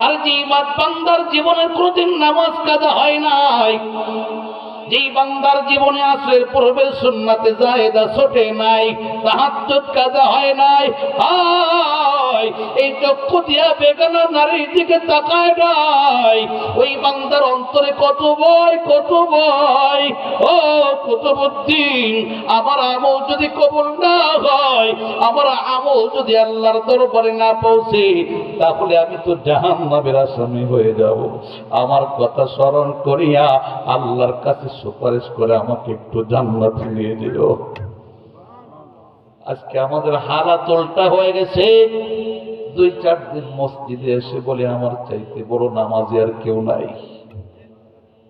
আর যে বান্দার জীবনের কোনদিন নামাজ কাজা হয় নাই, যেই বান্দার জীবনে আসরের পূর্বে সুন্নাতে জায়েদা ছোটে নাই, তাহাজ্জুদ কাজা হয় নাই, এই চক্ষু দিয়া বেগানা নারীর দিকে তাকায় নাই, ওই বান্দার অন্তরে কত ভয়, কত ভয়। ও কুতুবউদ্দিন, আমার আমল যদি কবুল না হয়, আমার আমল যদি আল্লাহর দরবারে না পৌঁছে, তাহলে আমি তো জাহান্নামের আসামি হয়ে যাব। আমার কথা স্মরণ করিয়া আল্লাহর কাছে সুপারিশ করে আমাকে একটু জান্নাতে নিয়ে দিও। আজকে আমাদের হালাত উল্টা হয়ে গেছে। 2-4 দিন মসজিদে এসে বলে আমার চাইতে বড় নামাজি আর কেউ নাই।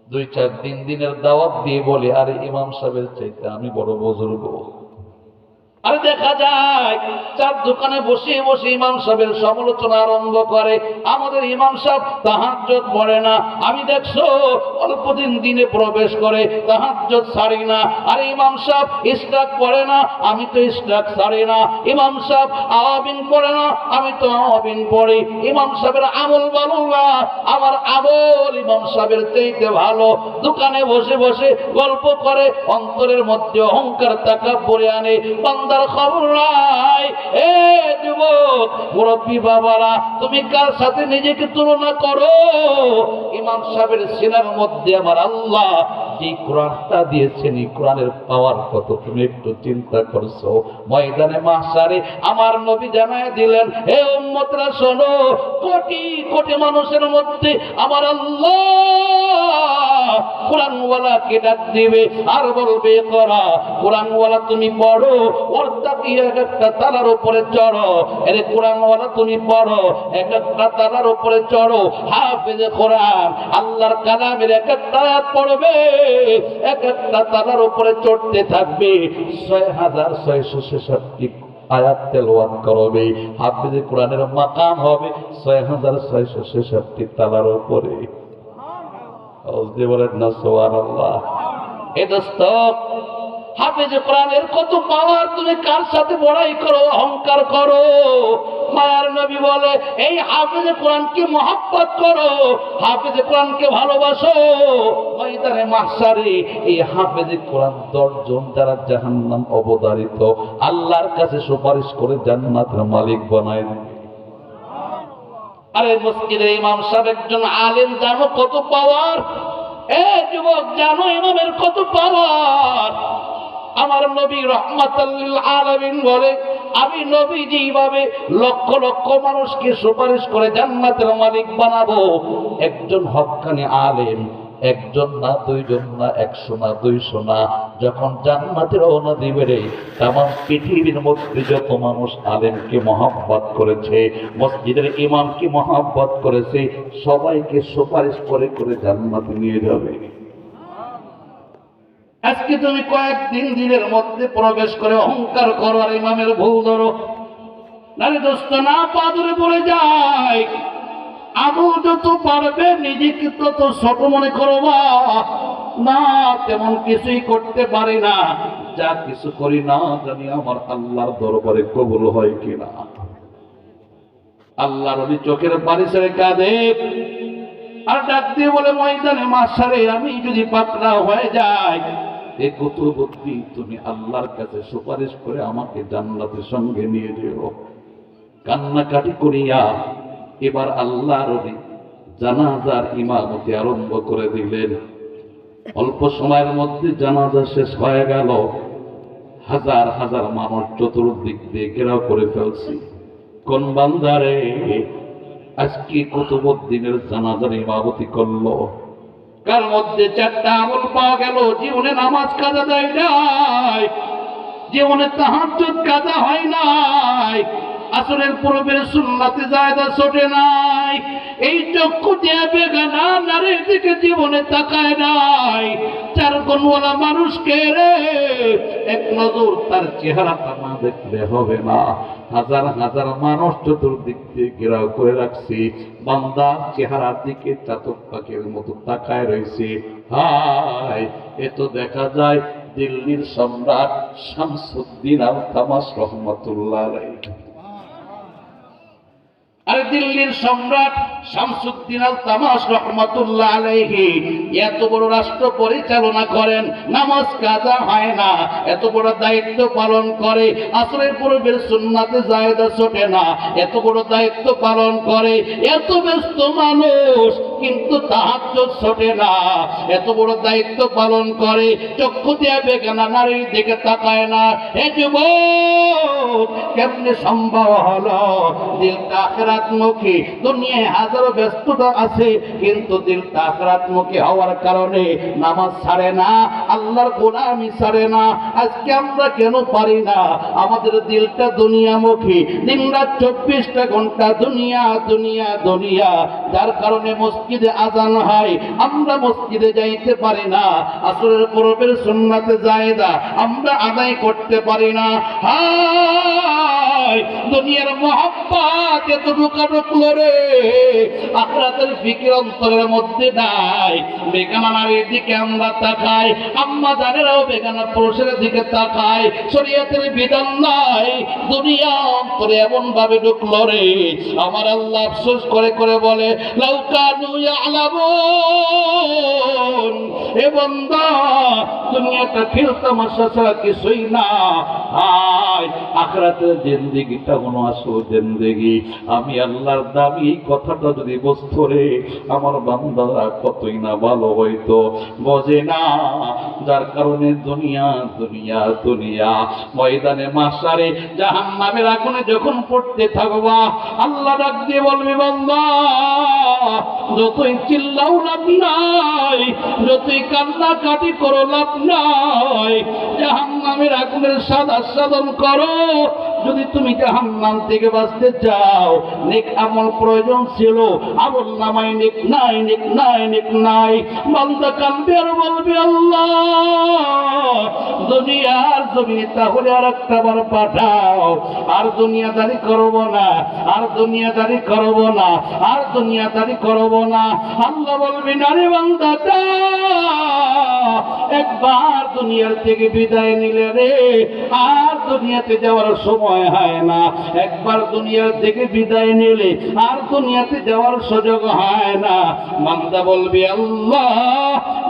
2-4 দিনের দাওয়াত দিয়ে বলে আরে ইমাম সাহেবের চাইতে আমি বড় বুজুর্গ। আর দেখা যায় চার দোকানে বসে বসে ইমাম সাহেবের সমালোচনা আরম্ভ করে। আমাদের ইমাম সাহেব তাহাজ্জুদ পড়ে না, আমি দেখছো অল্পদিন দিনে প্রবেশ করে তাহাজ্জুদ ছাড়ি না। আর ইমাম সাহেব ইশরাক পড়ে না, আমি তো ইশরাক ছাড়ি না। ইমাম সাহেব আওয়াবিন পড়ে না, আমি তো আওয়াবিন পড়ি। ইমাম সাহেবের আমল ভালো না, আমার আমল ইমাম সাহেবের চাইতে ভালো। দোকানে বসে বসে গল্প করে, অন্তরের মধ্যে অহংকার তাকাব্বুর আনে। বান্দার খবর নাই। এ যুবক মুরব্বী বাবারা, তুমি কার সাথে নিজেকে তুলনা করো? ইমাম সাহেবের সিনার মধ্যে আমার আল্লাহ যে কোরআনটা দিয়েছেন, এই কোরআনের পাওয়ার কত তুমি একটু চিন্তা করছো? ময়দানে মাহশারে আমার নবী জানায় দিলেন, হে উম্মতরা শোনো, কোটি কোটি মানুষের মধ্যে আমার আল্লাহ কোরআনওয়ালাকে ডাক দিবে আর বলবে করা কোরআনওয়ালা তুমি পড়ো, একটা তালার উপরে চড়ো। এর কোরআনওয়ালা তুমি পড়ো, এক একটা তালার উপরে চড়ো। হাফেজে কোরআন আল্লাহর কালামের এক একটা আয়াত পড়বে, এক একটা তালার উপরে চড়তে থাকবে। 6666 আয়াত তেলাওয়াত করবে। হাফেজে কোরআনের মাকাম হবে 6666 তালার উপরে। বলেন না সুবহানাল্লাহ। এ দোস্ত, হাফেজে কোরআনের কত পাওয়ার, তুমি কার সাথে বড়াই করো, অহংকার করো? মায়ার নবী বলে, এই হাফেজে কোরআনকে মহব্বত করো, হাফেজে কোরআনকে ভালোবাসো। ময়দানে মাহশারে এই হাফেজে কোরআন 10 জন যারা জাহান্নাম অবধারিত, আল্লাহর কাছে সুপারিশ করে জান্নাতের মালিক বানায় দিবে। আরে মসজিদের ইমাম সাহেব একজন আলেম, জানো কত পাওয়ার? এ যুবক, জানো ইমামের কত পাওয়ার? আমার নবী রাহমাতাল লিল আলামিন বলে, আমি নবী যেভাবে লক্ষ লক্ষ মানুষকে সুপারিশ করে জান্নাতের মালিক বানাবো, একজন হক্কানি আলেম, একজন না, 2 জন না, 100 না, 200 না, যখন জান্নাতে রওনা দিবে রে, তামাম পৃথিবীর মধ্যে যত মানুষ আলেমকে মহব্বত করেছে, মসজিদের ইমামকে মহব্বত করেছে, সবাইকে সুপারিশ করে করে জান্নাতে নিয়ে যাবে। আজকে তুমি কয়েকদিন দিনের মধ্যে প্রবেশ করে অহংকার করো আর ইমামের ভুল ধরো। নারে দোস্ত, না পা ধরে পড়ে যায়। আমল যত পারবে নিজেকে তত ছোট মনে করো না, তেমন কিছুই করতে পারি না। যা কিছু করি না জানি আমার আল্লাহর দরবারে কবুল হয় কিনা। আল্লাহর ওই চোখের পানি ছেড়ে কাঁদে আর ডাক দিয়ে বলে, ময়দানে মাহশারে আমি যদি পাকড়া হয়ে যাই, এ কুতুবউদ্দিন তুমি আল্লাহর কাছে সুপারিশ করে আমাকে জান্নাতের সঙ্গে নিয়ে যেও। কান্নাকাটি করিয়া এবার আল্লাহর জানাজার ইমামতি আরম্ভ করে দিলেন। অল্প সময়ের মধ্যে জানাজা শেষ হয়ে গেল। হাজার হাজার মানুষ চতুর্দিক দিয়ে ঘেরাও করে ফেলছি। কোন বান্দারে আজকে কুতুবউদ্দিনের জানাজার ইমামতি করলো? কার মধ্যে 4টা আমল পাওয়া গেল। জীবনে নামাজ কাজা দেয় নাই, জীবনে তাহাজ্জুদ কাজা হয় নাই, আসরের পূর্বের সুন্নাতে জায়েদা ছোটে নাই, এই চক্ষু দিয়ে বেগানা নারীর দিকে জীবনে তাকায় নাই। 4 গুণওয়ালা মানুষকে রে এক নজর তার চেহারাটা না দেখলে হবে না। হাজার হাজার মানুষ চতুর্দিক দিয়ে ঘেরাও করে রাখছি, বান্দা চেহারার দিকে চাতক পাখির মতো তাকায় রয়েছে। হায়, এ তো দেখা যায় দিল্লির সম্রাট শামসুদ্দিন আল তামাস রহমাতুল্লাহ আলাইহি। আরে দিল্লির সম্রাট শামসুদ্দিন আল তামাশ রহমাতুল্লাহ আলাইহি এত বড় রাষ্ট্র পরিচালনা করেন, নামাজ কাজা হয় না, এত বড় দায়িত্ব পালন করে, আসরের পূর্বের সুন্নাতে জায়েদা ছোটে না, এত বড় দায়িত্ব পালন করে, এত ব্যস্ত মানুষ কিন্তু তাহাজ্জুদ ছোটে না, এত বড় দায়িত্ব পালন করে, চক্ষু দিয়ে বেগানা নারীর দিকে তাকায় না। হে যুবক, কেমনে সম্ভব হলো? দিলটা আখিরাতমুখী, দুনিয়ায় হাজারো ব্যস্ততা আছে কিন্তু দিলটা আখিরাতমুখী হওয়ার কারণে নামাজ ছাড়ে না, আল্লাহর গোলামি ছাড়ে না। আজকে আমরা কেন পারি না? আমাদের দিলটা দুনিয়ামুখী, দিনরাত 24টা ঘন্টা দুনিয়া দুনিয়া দুনিয়া, যার কারণে মসজিদে আজান হয়, আমরা মসজিদে যাইতে পারি না, আসরের পূর্বের সুন্নাতে জায়েদা আমরা আদায় করতে পারি না। হায়, দুনিয়ার মহব্বত এত ঢুকা ঢুকলো রে, আখিরাতের ফিকির অন্তরের মধ্যে নাই। বেগানা নারীর দিকে আমরা তাকাই, আম্মা জানেরাও বেগানা পুরুষের দিকে তাকায়, শরীয়তের বিধান নাই, দুনিয়া অন্তরে এমন ভাবে ঢুকলো রে। আমার আল্লাহ আফসোস করে করে বলে, লাউ কানু ইয়ালামুন, এ বান্দা দুনিয়াটা খেলতামাশা ছাড়া কিছুই না। হায়, আখিরাতের জিন্দেগিটা কোনো আসল জিন্দেগি। আমি আল্লাহর দামি এই কথাটা যদি বুঝতো রে, আমার বান্দারা কতই না ভালো হইতো, বোঝে না, যার কারণে দুনিয়া দুনিয়া দুনিয়া। ময়দানে মাশারে জাহান্নামের আগুনে যখন পড়তে থাকবা, আল্লাহ ডাক দিয়ে বলবে, বান্দা যতই চিল্লাও লাভ নাই, যতই কান্নাকাটি করো লাভ নাই, জাহান্নামের আগুনের সাদা সাধন করো। যদি তুমি জাহান্নাম থেকে বাঁচতে চাও, নেক আমল প্রয়োজন ছিল, আমল নামায় নেক নাই, নেক নাই, নেক নাই। বান্দা কাঁদবে আর বলবে, আল্লাহ দুনিয়ার জমিনে তাহলে আর একটা বার পাঠাও, আর দুনিয়াদারি করব না, আর দুনিয়াদারি করব না, আর দুনিয়াদারি করব না। আল্লাহ বলবে, না রে বান্দা, একবার দুনিয়ার থেকে বিদায় নিলে রে, আর দুনিয়াতে যাওয়ার সময় হয় না। একবার দুনিয়ার থেকে বিদায় নিলে আর দুনিয়াতে যাওয়ার সুযোগ হয় না। বান্দা বলবে, আল্লাহ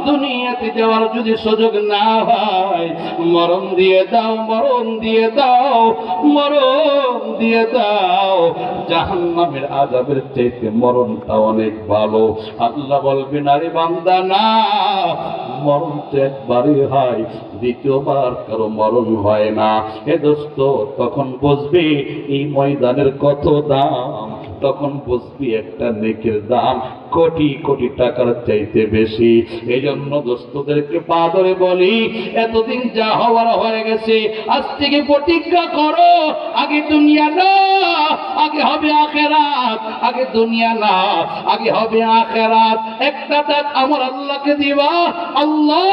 দুনিয়াতে যাওয়ার যদি সুযোগ না হয়, মরণ দিয়ে দাও, মরণ দিয়ে দাও, মরণ দিয়ে দাও। জাহান্নামের আযাবের চাইতে মরণটা অনেক ভালো। আল্লাহ বলবে, না রে বান্দা, না, মরণ তো একবারই হয়, দ্বিতীয়বার কারো মরণ হয় না। হে দোস্ত, তখন বুঝবি এই ময়দানের কত দাম, তখন বুঝবি একটা নেকের দাম কোটি কোটি টাকার চাইতে বেশি। এই জন্য দোস্তদেরকে পা ধরে বলি, এতদিন যা হওয়ার হয়ে গেছে, আজ থেকে প্রতিজ্ঞা করো, আগে দুনিয়া না, আগে হবে আখেরাত। আগে দুনিয়া না, আগে হবে আখেরাত। একটা ডাক আমার আল্লাহকে দিবা, আল্লাহ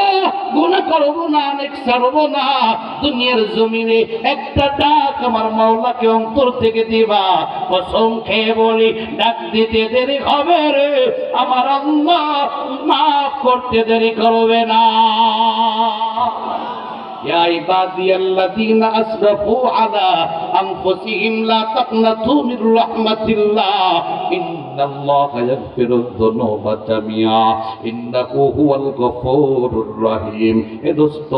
গুনাহ করব না, নেক ছাড়ব না। দুনিয়ার জমিনে একটা ডাক আমার মাওলাকে অন্তর থেকে দিবা, কসম খেয়ে বলি, ডাক দিতে দেরি হবে রে, আমার আল্লাহ মাফ করতে দেরি করবে না। يا عبادي الذين أسرفوا على أنفسهم لا تقنطوا من رحمة الله إن الله يغفر الذنوب جميعا إنه هو الغفور الرحيم। এ দোস্ত,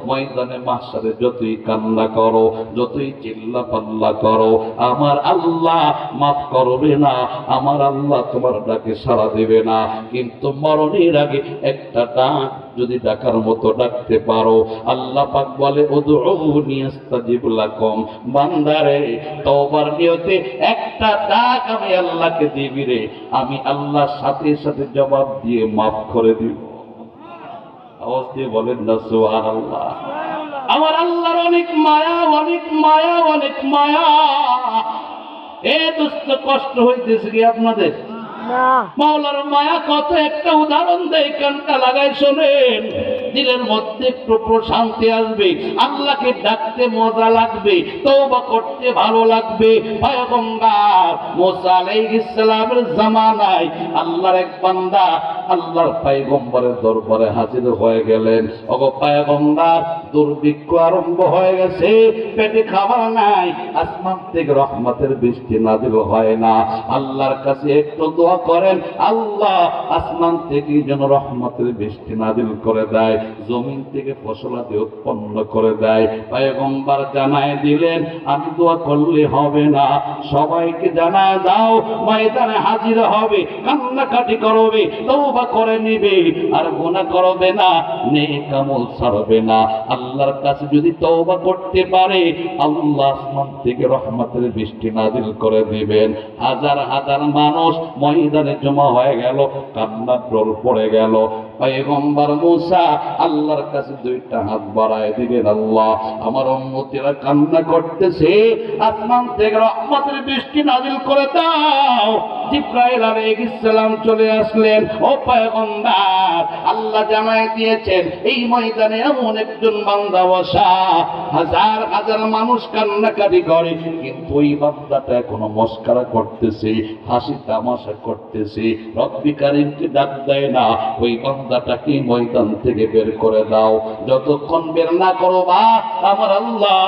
ময়দানে মাহশারে যতই কান্না করো, যতই চিল্লা পাল্লা করো, আমার আল্লাহ মাফ করবে না, আমার আল্লাহ তোমার ডাকে সাড়া দেবে না। কিন্তু মরণের আগে একটা ডাক যদি ডাকার মতো ডাকতে পারো, আল্লাহ পাক বলে, উদউনি আস্তাজিব লাকুম। বান্দারে, তওবার নিয়তে একটা ডাক আমি আল্লাহকে দিবি রে, আমি আল্লাহ সাথে সাথে জবাব দিয়ে মাফ করে দিব। আওয়াজ দিয়ে বলেন না সুবহানাল্লাহ। আমার আল্লাহর অনেক মায়া, অনেক মায়া, অনেক মায়া। এ দোস্ত, কষ্ট হইতেছে কি আপনাদের? মাওলার মায়া কত, একটা উদাহরণ দেয়, কানটা লাগাই শোনেন। দিলের মধ্যে একটু প্রশান্তি আসবে, আল্লাহকে ডাকতে মজা লাগবে, তওবা করতে ভালো লাগবে। পয়গম্বর মুসা আলাইহিস সালামের জামানায় আল্লাহর এক বান্দা আল্লাহর পয়গম্বরের দরবারে হাজির হয়ে গেলেন। ওগো পয়গম্বর, দুর্ভিক্ষ আরম্ভ হয়ে গেছে, পেটে খাবার নাই, আসমান থেকে রহমতের বৃষ্টি নাযিল হয় না। আল্লাহর কাছে একটু দোয়া করেন, আল্লাহ আসমান থেকে যেন রহমতের বৃষ্টি নাযিল করে দেয়, জমিন থেকে ফসলাদি উৎপন্ন করে দেয়। পয়গম্বর জানায় দিলেন, আমি দোয়া করলে হবে না, সবাইকে জানায় দাও, ময়দানে হাজির হবে, কান্নাকাটি করবে, তওবা করে নিবে, আর গুনাহ করবে না, নেক আমল ছাড়বে না। আল্লাহর কাছে যদি তওবা করতে পারে, আল্লাহ আসমান থেকে রহমতের বৃষ্টি নাযিল করে দিবেন। হাজার হাজার মানুষ ময়দানে জমা হয়ে গেল, কান্নার রোল পড়ে গেল। পয়গম্বর মুসা আল্লাহর কাছে দুইটা হাত বাড়ায় দিলেন, আল্লাহ, আমার উম্মতিরা কান্না করতেছে, আসমান থেকে রহমতের বৃষ্টি নাযিল করে দাও। জিবরাইল আলাইহিস সালাম চলে আসলেন। ও পয়গম্বর, আল্লাহ জানায় দিয়েছেন এই ময়দানে এমন একজন বান্দা বসা, হাজার হাজার মানুষ কান্নাকাটি করে, কিন্তু ওই বান্দাটা এখনো মস্করা করতেছে, হাসি তামাশা করতেছে, রব্বি কারীমকে ডাক দেয় না। ওই বান্দাটাকে ময়দান থেকে বের করে দাও। যতক্ষণ বের না করবা আমার আল্লাহ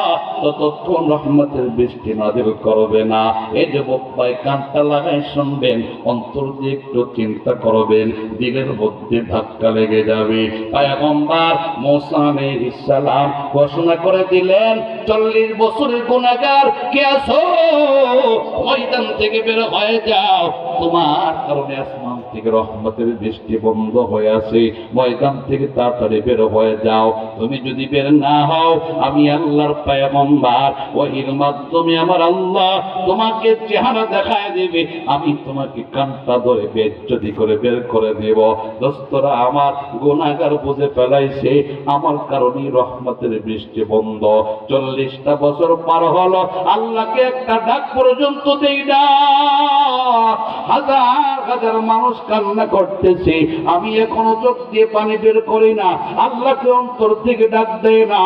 ততক্ষণ রহমতের বৃষ্টি নাযিল করবে না। এই যুবক ভাই কানটা লাগায় শুনবেন, অন্তর দিয়ে একটু চিন্তা করবেন, দিলের মধ্যে ধাক্কা লেগে যাবে। পয়গম্বর মুসা আলাইহিস সালাম ঘোষণা করে দিলেন, 40 বছরের গুনাহগার কে আছো, ময়দান থেকে বের হয়ে যাও, তোমার কারণে আসমান থেকে রহমতের বৃষ্টি বন্ধ হয়ে আছে, ময়দান থেকে তাড়াতাড়ি বের হয়ে যাও। তুমি যদি বের না হও, আমি আল্লাহর পয়গম্বর ওহীর মাধ্যমে আমার আল্লাহ তোমাকে চেহারা দেখায় দেবে, আমি তোমাকে কানটা ধরে বেজ্জতি করে বের করে দেব। দোস্তরা আমার, গুনাহগার বুঝে ফেলাইছে আমার কারণে রহমতের বৃষ্টি বন্ধ। 40টা বছর পার হলো, আল্লাহকে একটা ডাক পর্যন্ত দেই না। হাজার হাজার মানুষ কান্না করতেছে, আমি এখনো চোখ দিয়ে পানি বের করি না, আল্লাহকে অন্তর থেকে ডাক দেয় না।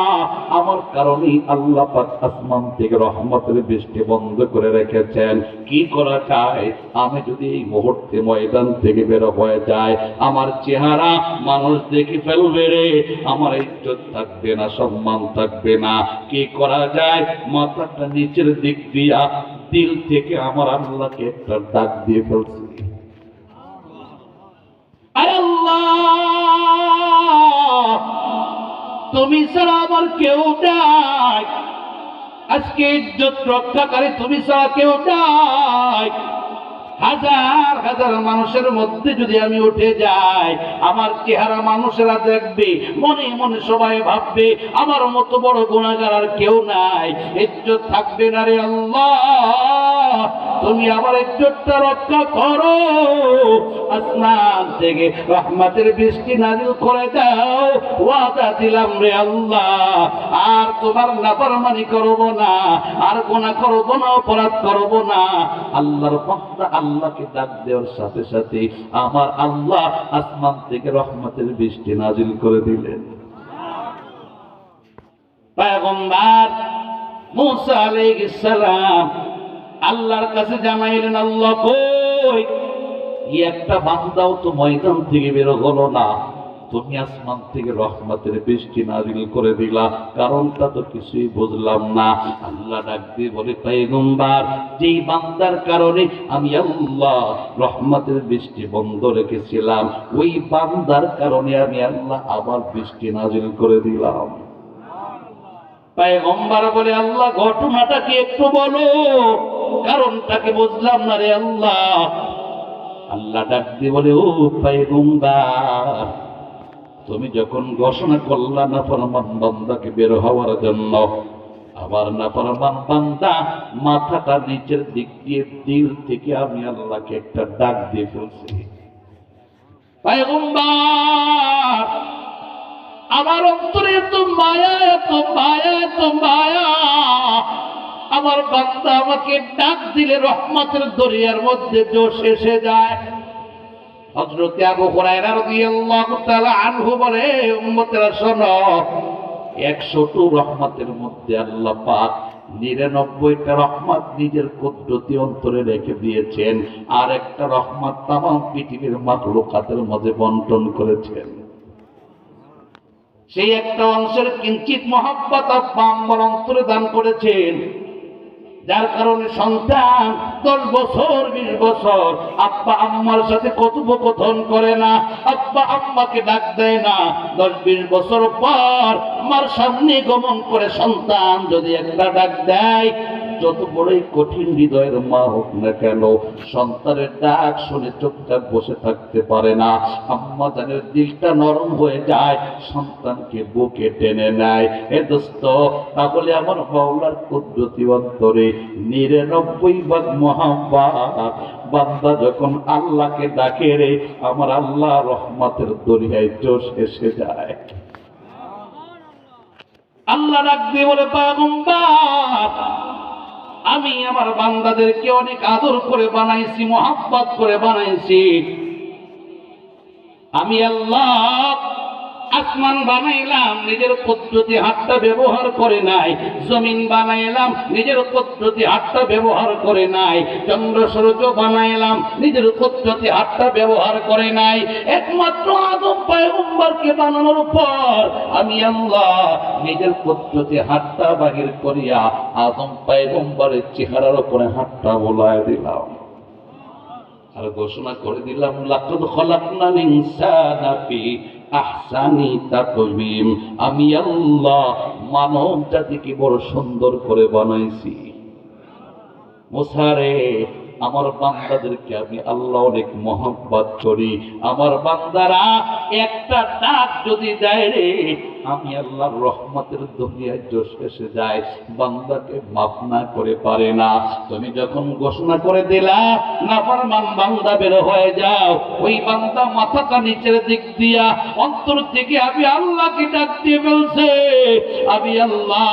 আমার কারণেই আল্লাহ পাক আসমান থেকে রহমতের বৃষ্টি বন্ধ করে রেখেছেন। কি করা যায়? আমি যদি এই মুহূর্তে ময়দান থেকে বের হয়ে যায়, আমার চেহারা মানুষ দেখে ফেলবে রে, আমার ইজ্জত থাকবে না, সম্মান থাকবে না। কি করা যায়? মাথাটা নিচের দিক দিয়া দিল থেকে আমার আল্লাহকে একটা ডাক দিয়ে ফেলছি, আয় আল্লাহ, তুমি ছাড়া আমার কেউ নাই, আজকে ইজ্জত রক্ষাকারী তুমি ছাড়া কেউ নাই। হাজার হাজার মানুষের মধ্যে যদি আমি উঠে যাই, আমার চেহারা মানুষেরা দেখবে, মনে মনে সবাই ভাববে আমার মতো বড় গুনাহগার আর কেউ নাই, ইজ্জত থাকবে না রে আল্লাহ, তুমি আমার ইজ্জতটা রক্ষা করো, আসমান থেকে রহমতের বৃষ্টি নাযিল করে দাও। ওয়াদা দিলাম রে আল্লাহ, আর তোমার নাফরমানি করব না, আর গুনাহ করব না, অপরাধ করব না। আল্লাহর বান্দা আল্লাহকে ডাক দেওয়ার সাথে সাথে আমার আল্লাহ আসমান থেকে রহমতের বৃষ্টি নাযিল করে দিলেন। পয়গম্বর মুসা আলাইহিস সালাম আল্লাহর কাছে জানাইলেন, আল্লাহ কই, একটা বান্দাও তো ময়দান থেকে বের হলো না, তুমি আসমান থেকে রহমতের বৃষ্টি নাযিল করে দিলা, কারণটা তো কিছুই বুঝলাম না। আল্লাহ ডাক দিয়ে বলে, পয়গম্বর, যেই বান্দার কারণে আমি আল্লাহ রহমতের বৃষ্টি বন্ধ রেখেছিলাম, ওই বান্দার কারণে আমি আল্লাহ আবার বৃষ্টি নাযিল করে দিলাম। পয়গম্বর বলে, আল্লাহ ঘটনাটা কি একটু বলো, কারণটাকে বুঝলাম না রে আল্লাহ। আল্লাহ ডাক দিয়ে বলে, ও পয়গম্বর, তুমি যখন ঘোষণা করলা নাফরমান বান্দাকে বের হওয়ার জন্য, আবার নাফরমান বান্দা মাথাটা নিচের দিক দিয়ে দিল থেকে আমি আল্লাহকে একটা ডাক দিয়ে ফেলছি। পয়গম্বর, আমার অন্তরে এত মায়া, এত মায়া, এত মায়া, আমার বান্দা আমাকে ডাক দিলে রহমতের দরিয়ার মধ্যে জোশ এসে যায়। হযরত আবু হুরায়রা রাদিয়াল্লাহু তাআলা আনহু বলে, উম্মতেরা শোনো, 100টি রহমতের মধ্যে আল্লাহ পাক 99টা রহমত নিজের কুদরতি অন্তরে রেখে দিয়েছেন, আর একটা রহমত তামাম পৃথিবীর মাখলুকাতের মাঝে বন্টন করেছেন। সেই একটা অংশের কিঞ্চিত মহব্বত আব্বা আম্মার অন্তরে দান করেছেন, যার কারণে সন্তান 10 বছর 20 বছর আব্বা আম্মার সাথে কথোপকথন করে না, আব্বা আম্মাকে ডাক দেয় না। 10-20 বছর পর মার সামনে গমন করে সন্তান যদি একটা ডাক দেয়, যত বড়ই কঠিন হৃদয়ের মা হোক না কেন, সন্তানের ডাক শুনে চুপচাপ বসে থাকতে পারে না। আম্মা জানের দিলটা নরম হয়ে যায়, সন্তানকে বুকে টেনে নেয়। এ দোস্ত, তাহলে আমার মাওলার কুদরতি অন্তরে 99 ভাগ মহব্বত। বান্দা যখন আল্লাহকে ডাকে রে, আমার আল্লাহ রহমতের দরিয়ায় জোশ এসে যায়। আল্লাহ ডাক দিয়ে বলে, পয়গম্বর, আমি আমার বান্দাদেরকে অনেক আদর করে বানাইছি, মহব্বত করে বানাইছি। আমি আল্লাহ আসমান বানাইলাম, নিজের কুদরতি হাতটা ব্যবহার করে নাই। জমিন বানাইলাম, নিজের কুদরতি হাতটা ব্যবহার করে নাই। চন্দ্র সূর্য বানাইলাম, নিজের কুদরতি হাতটা ব্যবহার করে নাই। একমাত্র আদম পয়গম্বরকে বানানোর পর আমি আল্লাহ নিজের কুদরতি হাতটা বাহির করিয়া আদম পয়গম্বরের চেহারার উপরে হাতটা বোলায় দিলাম, আর ঘোষণা করে দিলাম, লাকাদ খালাকনাল ইনসানা ফি আহসানি তাকওয়িম। আমি আল্লাহ মানব জাতিকে বড় সুন্দর করে বানাইছি। মুসা রে, আমার বান্দাদেরকে আমি আল্লাহ অনেক মহব্বত করি। আমার বান্দারা একটা ডাক যদি দেয় রে, আমি আল্লাহর রহমতের দুনিয়ায় জোশ এসে যায়, বান্দাকে মাফ না করে পারে না। তুমি যখন ঘোষণা করে দিলা নাফরমান বান্দা বের হয়ে যাও, ওই বান্দা মাথাটা নিচের দিক দিয়া অন্তর থেকে আমি আল্লাহকে ডাক দিয়ে বলছে, আমি আল্লাহ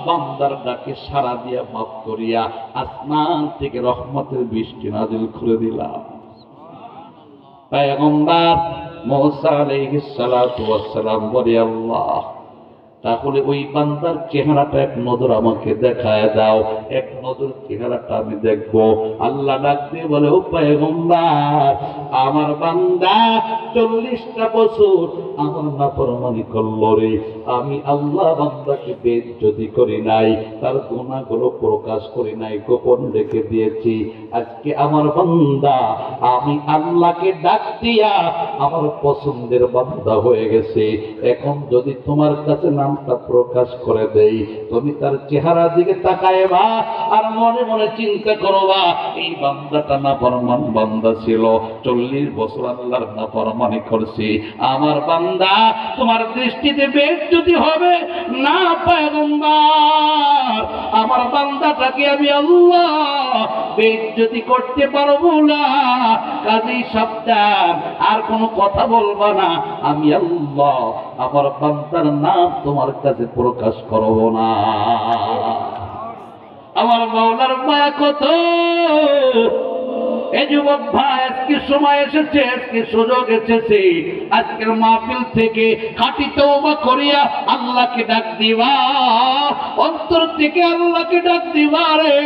বান্দার ডাকে সাড়া দিয়া মাফ করিয়া আসমান থেকে রহমতের বৃষ্টি নাজিল করে দিলাম। পয়গম্বর মুসা আলাইহিস সালাতু ওয়াস সালাম বলে, আল্লাহ তাহলে ওই বান্দার চেহারাটা এক নজর আমাকে দেখায় দাও, এক নজর চেহারাটা আমি দেখব। আল্লাহ ডাক দিয়ে বলে, ও পয়গম্বর, আমার বান্দা 40টা বছর আমার নাফরমানি করলো রে, আমি আল্লাহ বান্দাকে বেইজ্জতি করি নাই, তার গুনাহগুলো প্রকাশ করি নাই, গোপন রেখে দিয়েছি। আজকে আমার বান্দা আমি আল্লাহকে ডাক দিয়া আমার পছন্দের বান্দা হয়ে গেছে। এখন যদি তোমার কাছে নামটা প্রকাশ করে দেই, তুমি তার চেহারার দিকে তাকাইবা আর মনে মনে চিন্তা করবা, এই বান্দাটা নাফরমান বান্দা ছিল, 40 বছর আল্লাহর নাফরমানি করছে। আমার বান্দা তোমার দৃষ্টিতে বেইজ্জতি হবে না পয়গম্বর, আমার বান্দাটাকে আমি আল্লাহ বেইজ্জতি করতে পারবো না। কাজেই সাবধান, আর কোনো কথা বলবা না। আমি আল্লাহ আমার বান্দার নাম তোমার কাছে প্রকাশ করব না। আমার মাওলার মায়া কত! এই যুবক ভাই, আজকে সময় এসেছে, আজকে সুযোগ এসেছে, আজকের মাহফিল থেকে খাঁটি তওবা করিয়া আল্লাহকে ডাক দিবা, অন্তর থেকে আল্লাহকে ডাক দিবা রে।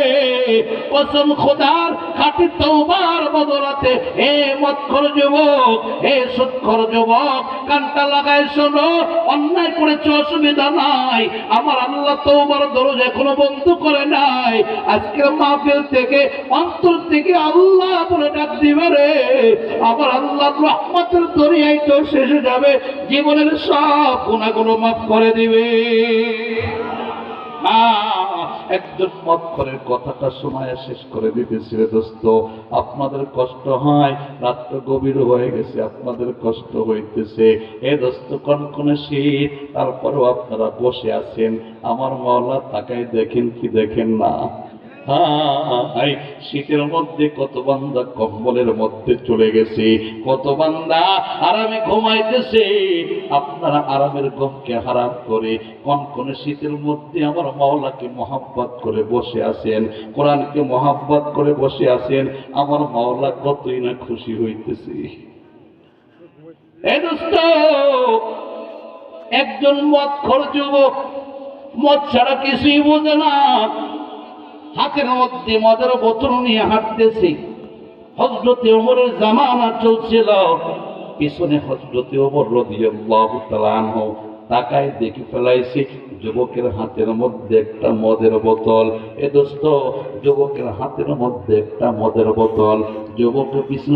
কসম খোদার, খাঁটি তওবার বদলাতে হে মদখোর যুবক, হে সুদখোর যুবক, কানটা লাগায় শোনো, অন্যায় করেছে অসুবিধা নাই, আমার আল্লাহ তওবার দরজা এখনো বন্ধ করে নাই। আজকের মাহফিল থেকে অন্তর থেকে আল্লাহ বলে ডাক দিবে রে, আমার আল্লাহর রহমতের দরিয়ায় তো শেষে যাবে, জীবনের সব গুনাহগুলো মাফ করে দিবে। একজন মদখোরের কথাটা সময় শেষ করে দিতেছি রে দোস্ত, আপনাদের কষ্ট হয়, রাত্র গভীর হয়ে গেছে, আপনাদের কষ্ট হইতেছে। এ দোস্ত, কনকনে শীত, তারপরেও আপনারা বসে আছেন, আমার মাওলা তাকায় দেখেন কি দেখেন না? হায়, শীতের মধ্যে কত বান্দা কম্বলের মধ্যে চলে গেছে, কত বান্দা আরামে ঘুমাইতেছে। আপনারা আরামের ঘুমকে হারাম করে কোন শীতের মধ্যে আমার মাওলাকে মহব্বত করে বসে আছেন, কোরআনকে মহব্বত করে বসে আছেন। আমার মাওলা কতই না খুশি হইতেছে। এই দোস্ত, একজন মদখোর যুবক মদ ছাড়া কিছুই বোঝে না, হাতের মধ্যে মদের বোতল নিয়ে হাঁটতেছে। হযরতে ওমরের জামানা চলছিল, পিছনে হযরতে ওমর রাদিয়াল্লাহু তাআলা আনহু তাকায় দেখে ফেলাইছে যুবকের হাতের মধ্যে একটা মদের বোতল। এ দোস্ত, যুবকের হাতের মধ্যে একটা মদের বোতল, যুবকের পিছনে